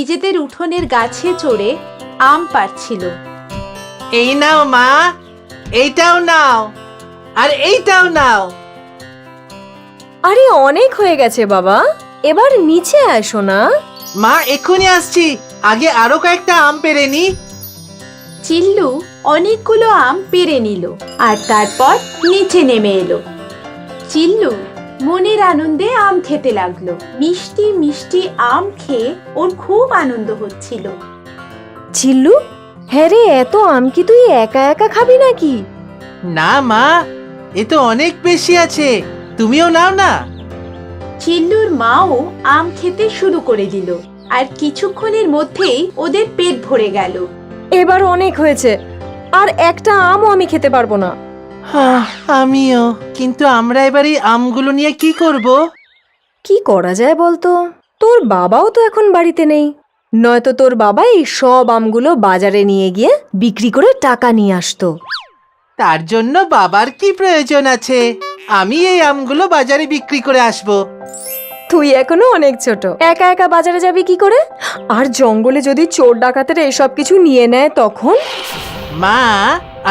নিজেদের উঠোনের গাছে চড়ে আম পাড়ছিল। এই নাও মা, এইটাও নাও, আর এইটাও নাও। আরে অনেক হয়ে গেছে বাবা, এবার নিচে আসো না। মা এক্ষুনি আসছি, আগে আরো কয়েকটা আম পেড়ে নি। চিল্লু অনেকগুলো আম পেড়ে নিল আর তারপর নিচে নেমে এলো। চিল্লু মনের আনন্দে আম খেতে লাগলো। মিষ্টি মিষ্টি আম খেয়ে ওর খুব আনন্দ হচ্ছিল। চিল্লু, হ্যাঁ রে, এত আম কি তুই একা একা খাবি নাকি? না মা, এ তো অনেক বেশি আছে, তুমিও নাও না। চিল্লুর মাও আম খেতে শুরু করে দিল আর কিছুক্ষণের মধ্যেই ওদের পেট ভরে গেল। এবার অনেক হয়েছে, আর একটা আমও আমি খেতে পারবো না। আমিও, কিন্তু আমরা এবার এই আমগুলো নিয়ে কি করব? কি করা যায় বলতো? তোর বাবাও তো এখন বাড়িতে নেই, নয়তো তোর বাবা এই সব আমগুলো বাজারে নিয়ে গিয়ে বিক্রি করে টাকা নিয়ে আসতো। তার জন্য বাবার কি প্রয়োজন আছে? আমি এই আমগুলো বাজারে বিক্রি করে আসব। তুই এখনো অনেক ছোট, একা একা বাজারে যাবি কি করে? আর জঙ্গলে যদি চোর ডাকাতেরা এসব কিছু নিয়ে নেয় তখন? মা,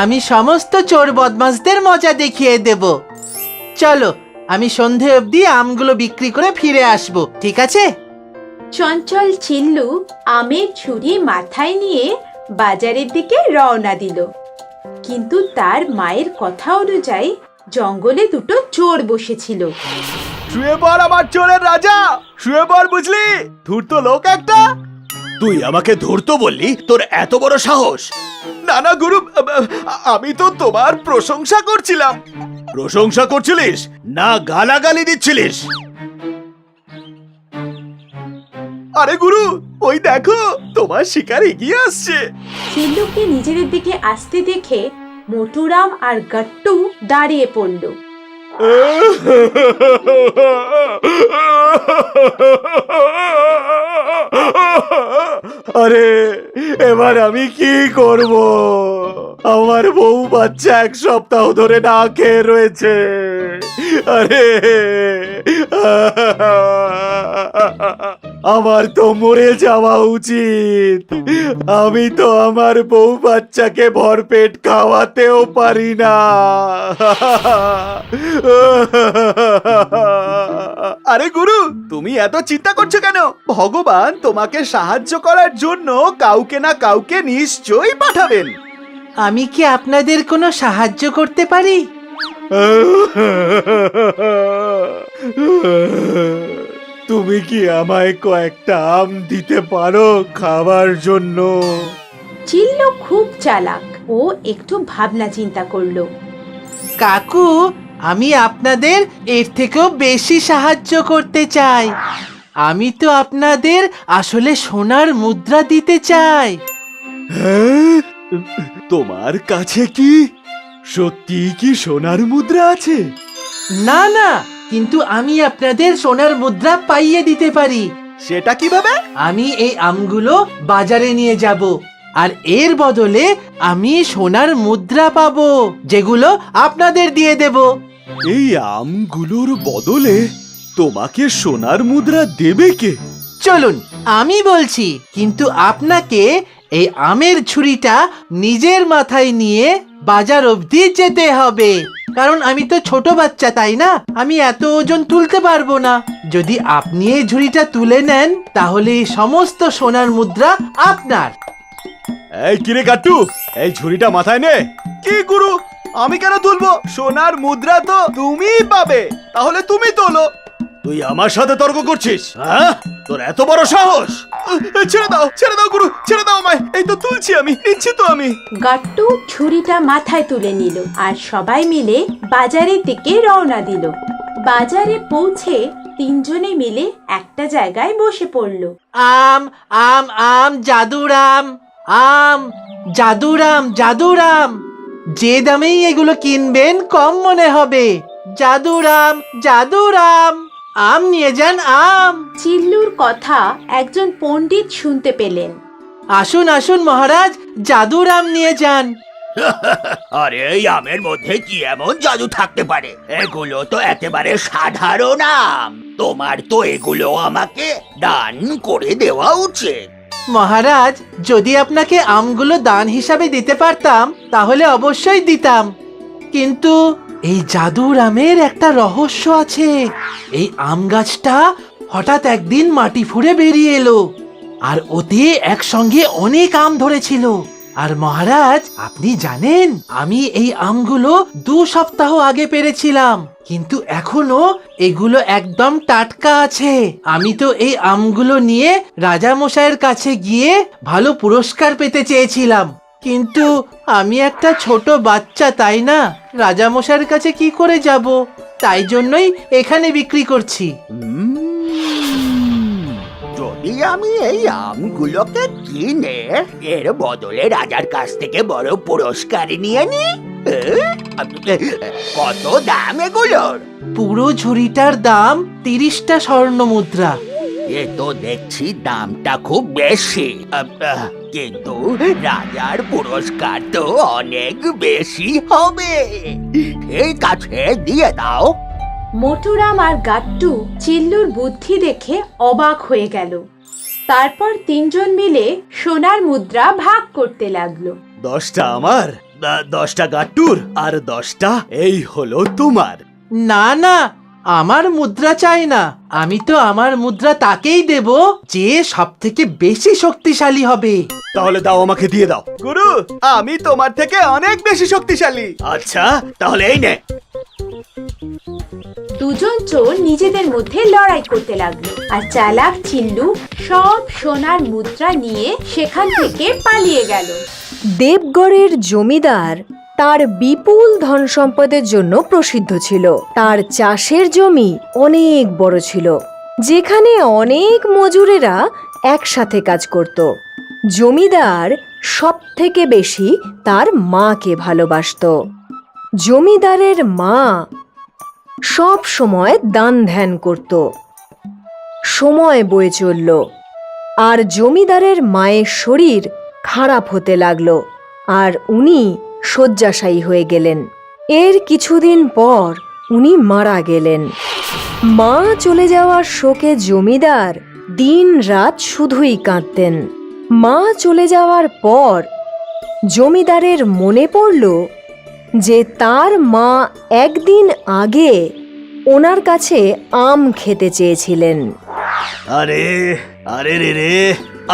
আমি সমস্ত চোর বদমাশদের মজা দেখিয়ে দেব। চলো, আমি সন্ধে অবধি আমগুলো বিক্রি করে ফিরে আসব, ঠিক আছে? চঞ্চল চিল্লু আমের ঝুড়ি মাথায় নিয়ে বাজারের দিকে রওনা দিল। কিন্তু তার মায়ের কথা অনুযায়ী জঙ্গলে দুটো চোর বসেছিল। শুয়ে পড় আমার চোরের রাজা, শুয়ে পড়, বুঝলি? ধূর্ত লোক একটা। তুই আমাকে ধূর্ত বললি? তোর এত বড় সাহস! না না গুরু, আমি তো তোমার প্রশংসা করছিলাম। প্রশংসা করছিলিস না গালাগালি দিচ্ছিলিস? আরে গুরু, ওই দেখো তোমার শিকার এগিয়ে আসছে। চিল্লুকে নিজেদের দিকে আসতে দেখে মোটুরাম আর গাট্টু দাঁড়িয়ে পড়ল। আরে এবার আমি কি করব? আমার বউ বাচ্চা 1 সপ্তাহ ধরে না খেয়ে রয়েছে। আরে আমার তো মরে যাওয়া উচিত। আমি তো আমার বউ বাচ্চাকে ভরপেট খাওয়াতেও পারি না। আরে গুরু, তুমি এত চিন্তা করছো কেন? ভগবান তোমাকে সাহায্য করার জন্য কাউকে না কাউকে নিশ্চয়ই পাঠাবেন। আমি কি আপনাদের কোনো সাহায্য করতে পারি? তুমি কি আমায় কয়েকটা আম দিতে পারো খাবার জন্য? চিল্লু খুব চালাক, ও একটু ভাবনা চিন্তা করলো। কাকু, আমি আপনাদের এর থেকেও বেশি সাহায্য করতে চাই। আমি তো আপনাদের আসলে সোনার মুদ্রা দিতে চাই। হ্যাঁ? তোমার কাছে কি সত্যি কি সোনার মুদ্রা আছে? না না, কিন্তু আমি আপনাদের সোনার মুদ্রা পাইয়ে দিতে পারি। সেটা কিভাবে? আমি এই আমগুলো বাজারে নিয়ে যাব, আর এর বদলে আমি সোনার মুদ্রা পাবো, যেগুলো আপনাদের দিয়ে দেব। এই আমগুলোর বদলে তোমাকে সোনার মুদ্রা দেবে কে? চলুন, আমি বলছি, কিন্তু আপনাকে এই আমের ছুরিটা নিজের মাথায় নিয়ে বাজার অবধি যেতে হবে, কারণ আমি তো ছোট বাচ্চা, তাই না? আমি এত ওজন তুলতে পারবো না। যদি আপনি এই ঝুড়িটা তুলে নেন, তাহলে এই সমস্ত সোনার মুদ্রা আপনার। এই কিরে কাট্টু, এই ঝুড়িটা মাথায় নে। কি গুরু, আমি কেন তুলবো? সোনার মুদ্রা তো তুমিই পাবে, তাহলে তুমি তোলো। তুই আমার সাথে তর্ক করছিস? হ্যাঁ, তোর এত বড় সাহস! ছেড়ে দাও, ছেড়ে দাও গুরু, ছেড়ে দাও আমায়। এই তো তুলছি, আমি নিচ্ছি তো আমি। গাট্টু ছুরিটা মাথায় তুলে নিল আর সবাই মিলে বাজারের দিকে রওনা দিল। বাজারে পৌঁছে তিনজনে মিলে একটা জায়গায় বসে পড়ল। আম আম আম জাদুর আম, আম জাদুর আম, জাদুর আম। যে দামেই এগুলো কিনবেন কম মনে হবে। জাদুর আম, জাদুর আম, আম নিয়ে যান আম। চিল্লুর কথা একজন পণ্ডিত শুনতে পেলেন। আসুন আসুন মহারাজ, জাদুর আম নিয়ে যান। আরে এই আমের মধ্যে কি এমন জাদু থাকতে পারে? এগুলো তো একেবারে সাধারণ আম। তোমার তো এগুলো আমাকে দান করে দেওয়া উচিত। মহারাজ, যদি আপনাকে আমগুলো দান হিসাবে দিতে পারতাম তাহলে অবশ্যই দিতাম, কিন্তু এই জাদুর আমের একটা রহস্য আছে। এই আম গাছটা হঠাৎ একদিন মাটি ফুঁড়ে বেরিয়ে এলো, আর ওতে একসঙ্গে অনেক আম ধরেছিল। আর মহারাজ, আপনি জানেন আমি এই আমগুলো 2 সপ্তাহ আগে পেরেছিলাম, কিন্তু এখনো এগুলো একদম টাটকা আছে। আমি তো এই আমগুলো নিয়ে রাজা মশাইয়ের কাছে গিয়ে ভালো পুরস্কার পেতে চেয়েছিলাম, কিন্তু আমি একটা ছোট বাচ্চা, তাই না? রাজা মশাইয়ের কাছে কি করে যাব? তাই জন্যই এখানে বিক্রি করছি। যদি আমি এই আমগুলোকে কিনে এর বদলে রাজার কাছ থেকে বড় পুরস্কার নিয়ে নি, কত দাম এগুলোর? পুরো ঝুড়িটার দাম 30টা স্বর্ণ মুদ্রা। এ তো দেখছি দামটা খুব বেশি, কিন্তু রাজার পুরস্কার তো অনেক বেশি হবে। ঠিক আছে, দিয়ে দাও। মোটুরাম আর গাট্টু চিল্লুর বুদ্ধি দেখে অবাক হয়ে গেল। তারপর 3 জন মিলে সোনার মুদ্রা ভাগ করতে লাগলো। 10টা আমার, 10টা গাট্টুর, আর 10টা এই হলো তোমার। না না, আমার মুদ্রা চাই না। আমি তো আমার মুদ্রা তাকেই দেব যে সব থেকে বেশি শক্তিশালী হবে। তাহলে দাও, আমাকে দিয়ে দাও। গুরু, আমি তোমার থেকে অনেক বেশি শক্তিশালী। আচ্ছা, তাহলে এই নে। 2 জন চোর নিজেদের মধ্যে লড়াই করতে লাগলো, আর চালাক চিল্লু সব সোনার মুদ্রা নিয়ে সেখান থেকে পালিয়ে গেল। দেবগড়ের জমিদার তার বিপুল ধন সম্পদের জন্য প্রসিদ্ধ ছিল। তার চাষের জমি অনেক বড় ছিল, যেখানে অনেক মজুরেরা একসাথে কাজ করত। জমিদার সব থেকে বেশি তার মাকে ভালোবাসত। জমিদারের মা সব সময় দান ধ্যান করত। সময় বয়ে চলল, আর জমিদারের মায়ের শরীর খারাপ হতে লাগলো, আর উনি শয্যাশায়ী হয়ে গেলেন। এর কিছুদিন পর উনি মারা গেলেন। মা চলে যাওয়ার শোকে জমিদার দিন রাত শুধুই কাঁদতেন। মা চলে যাওয়ার পর জমিদারের মনে পড়ল যে তার মা একদিন আগে ওনার কাছে আম খেতে চেয়েছিলেন। আরে আরে রে রে,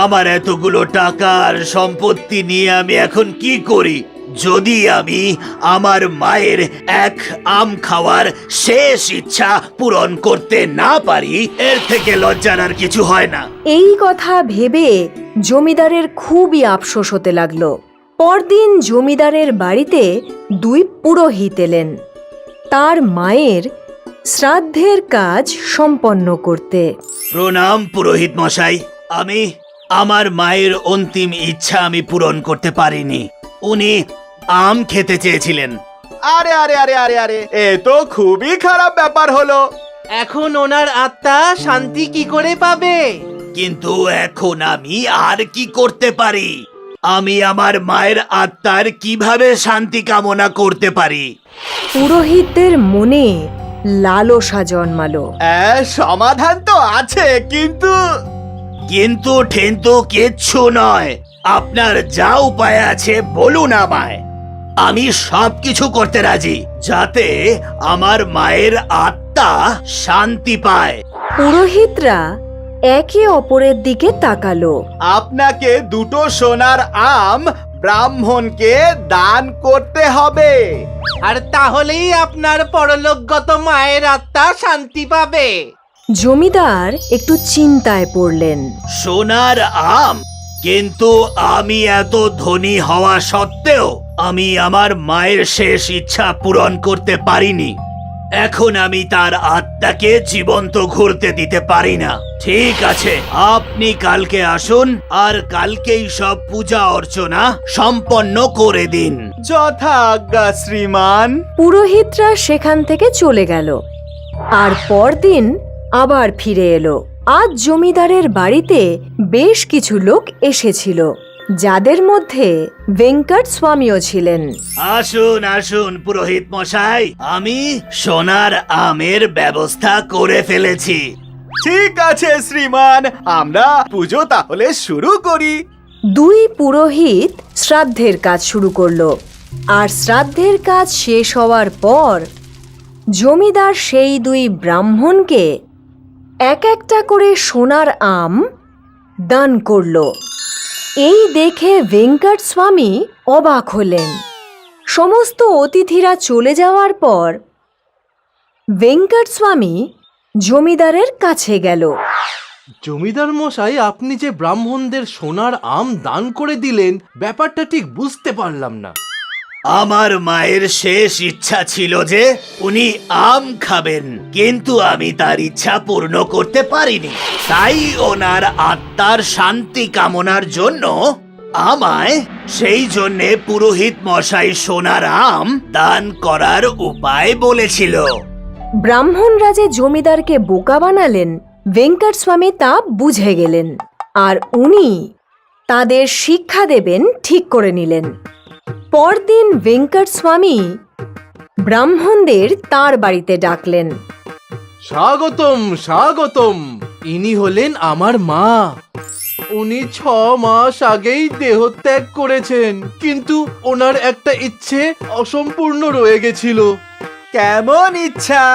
আমার এতগুলো টাকা আর সম্পত্তি নিয়ে আমি এখন কি করি? যদি আমি আমার মায়ের এক আম খাওয়ার শেষ ইচ্ছা পূরণ করতে না পারি, এর থেকে লজ্জার আর কিছু হয় না। এই কথা ভেবে জমিদারের খুবই আফসোস হতে লাগলো। পরদিন জমিদারের বাড়িতে 2 পুরোহিত এলেন তার মায়ের শ্রাদ্ধের কাজ সম্পন্ন করতে। প্রণাম পুরোহিত মশাই, আমি আমার মায়ের অন্তিম ইচ্ছা আমি পূরণ করতে পারিনি। উনি আম খেতে চেয়েছিলেন। আরে আরে আরে আরে আরে, এ তো খুবই খারাপ ব্যাপার হলো। এখন ওনার আত্মা শান্তি কি করে পাবে? কিন্তু এখন আমি আর কি করতে পারি? আমি আমার মায়ের আত্মার কিভাবে শান্তি কামনা করতে পারি? পুরোহিতদের মনে লালসা জন্মালো। সমাধান তো আছে, কিন্তু কিন্তু ঠেন্তু কিচ্ছু নয়। আপনার যা উপায় আছে বলুন আমায়। আমি সবকিছু করতে রাজি, যাতে আমার মায়ের আত্মা শান্তি পায়। পুরোহিতরা একে অপরের দিকে তাকালো। আপনাকে 2টো সোনার আম ব্রাহ্মণকে দান করতে হবে। আর তাহলেই আপনার পরলোকগত মায়ের আত্মা শান্তি পাবে। জমিদার একটু চিন্তায় পড়লেন। সোনার আম? কিন্তু আমি এত ধনী হওয়া সত্ত্বেও আমি আমার মায়ের শেষ ইচ্ছা পূরণ করতে পারিনি। এখন আমি তার আত্মাকে জীবন্ত ঘুরতে দিতে পারি না। ঠিক আছে, আপনি কালকে আসুন আর কালকেই সব পূজা অর্চনা সম্পন্ন করে দিন। যথা আজ্ঞা শ্রীমান। পুরোহিতরা সেখান থেকে চলে গেল, আর পরদিন আবার ফিরে এলো। আজ জমিদারের বাড়িতে বেশ কিছু লোক এসেছিল, যাদের মধ্যে ভেঙ্কট স্বামীও ছিলেন। আসুন আসুন পুরোহিত মশাই, আমি সোনার আমের ব্যবস্থা করে ফেলেছি। ঠিক আছে শ্রীমান, আমরা পুজো তাহলে শুরু করি। দুই পুরোহিত শ্রাদ্ধের কাজ শুরু করলো। আর শ্রাদ্ধের কাজ শেষ হওয়ার পর জমিদার সেই দুই ব্রাহ্মণকে এক একটা করে সোনার আম দান করলো। এই দেখে ভেঙ্কট স্বামী অবাক হলেন। সমস্ত অতিথিরা চলে যাওয়ার পর ভেঙ্কট স্বামী জমিদারের কাছে গেল। জমিদার মশাই, আপনি যে ব্রাহ্মণদের সোনার আম দান করে দিলেন, ব্যাপারটা ঠিক বুঝতে পারলাম না। আমার মায়ের শেষ ইচ্ছা ছিল যে উনি আম খাবেন, কিন্তু আমি তার ইচ্ছা পূর্ণ করতে পারিনি। তাই ওনার আত্মার শান্তি কামনার জন্য আমায় সেই জন্যে পুরোহিত মশাই সোনার আম দান করার উপায় বলেছিল। ব্রাহ্মণরা যে জমিদারকে বোকা বানালেন, ভেঙ্কট স্বামী তা বুঝে গেলেন। আর উনি তাদের শিক্ষা দেবেন ঠিক করে নিলেন। পরদিন ভেঙ্কট স্বামী ব্রাহ্মণদের তার বাড়িতে ডাকলেন। স্বাগতম, স্বাগতম। ইনি হলেন আমার মা। উনি 6 মাস আগেই দেহত্যাগ করেছেন, কিন্তু ওনার একটা ইচ্ছে অসম্পূর্ণ রয়ে গেছিল। কেমন ইচ্ছা?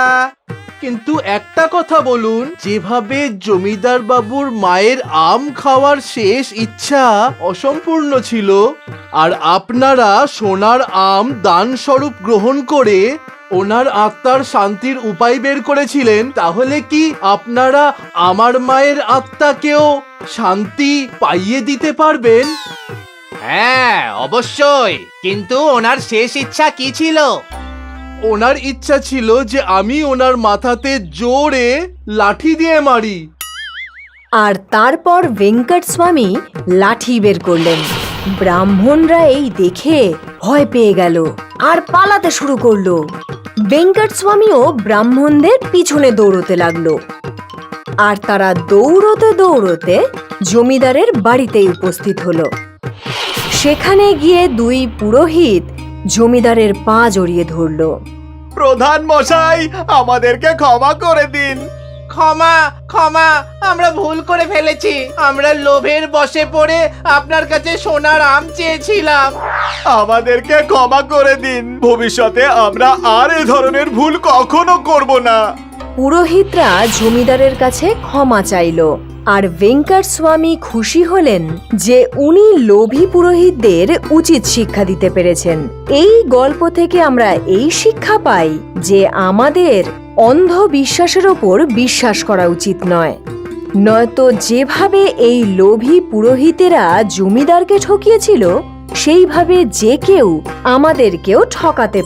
কিন্তু একটা কথা বলুন, যেভাবে জমিদার বাবুর মায়ের আম খাওয়ার শেষ ইচ্ছা অসম্পূর্ণ ছিল, আর আপনারা সোনার আম দান স্বরূপ গ্রহণ করে ওনার আত্মার শান্তির উপায় বের করেছিলেন, তাহলে কি আপনারা আমার মায়ের আত্মাকেও শান্তি পাইয়ে দিতে পারবেন? হ্যাঁ, অবশ্যই। কিন্তু ওনার শেষ ইচ্ছা কি ছিল? ওনার ইচ্ছা ছিল যে আমি ওনার মাথাতে জোরে লাঠি দিয়ে মারি। আর তারপর ভেঙ্কট স্বামী লাঠি বের করলেন। ব্রাহ্মণরা এই দেখে ভয় পেয়ে গেল আর পালাতে শুরু করলো। ভেঙ্কট স্বামীও ব্রাহ্মণদের পিছনে দৌড়তে লাগলো। আর তারা দৌড়তে দৌড়তে জমিদারের বাড়িতে উপস্থিত হলো। সেখানে গিয়ে দুই পুরোহিত জমিদারের পা জড়িয়ে ধরলো। প্রধান মশাই, আমাদেরকে ক্ষমা করে দিন। ক্ষমা, ক্ষমা, আমরা ভুল করে ফেলেছি। আমরা লোভের বশে পড়ে আপনার কাছে সোনার আম চেয়েছিলাম। আমাদেরকে ক্ষমা করে দিন। ভবিষ্যতে আমরা আর এ ধরনের ভুল কখনো করব না। পুরোহিতরা জমিদারের কাছে ক্ষমা চাইল। আর ভেঙ্কট স্বামী খুশি হলেন যে উনি লোভী পুরোহিতদের উচিত শিক্ষা দিতে পেরেছেন। এই গল্প থেকে আমরা এই শিক্ষা পাই যে আমাদের অন্ধ বিশ্বাসের ওপর বিশ্বাস করা উচিত নয়। নয়তো যেভাবে এই লোভী পুরোহিতেরা জমিদারকে ঠকিয়েছিল, সেইভাবে যে কেউ আমাদেরকেও ঠকাতে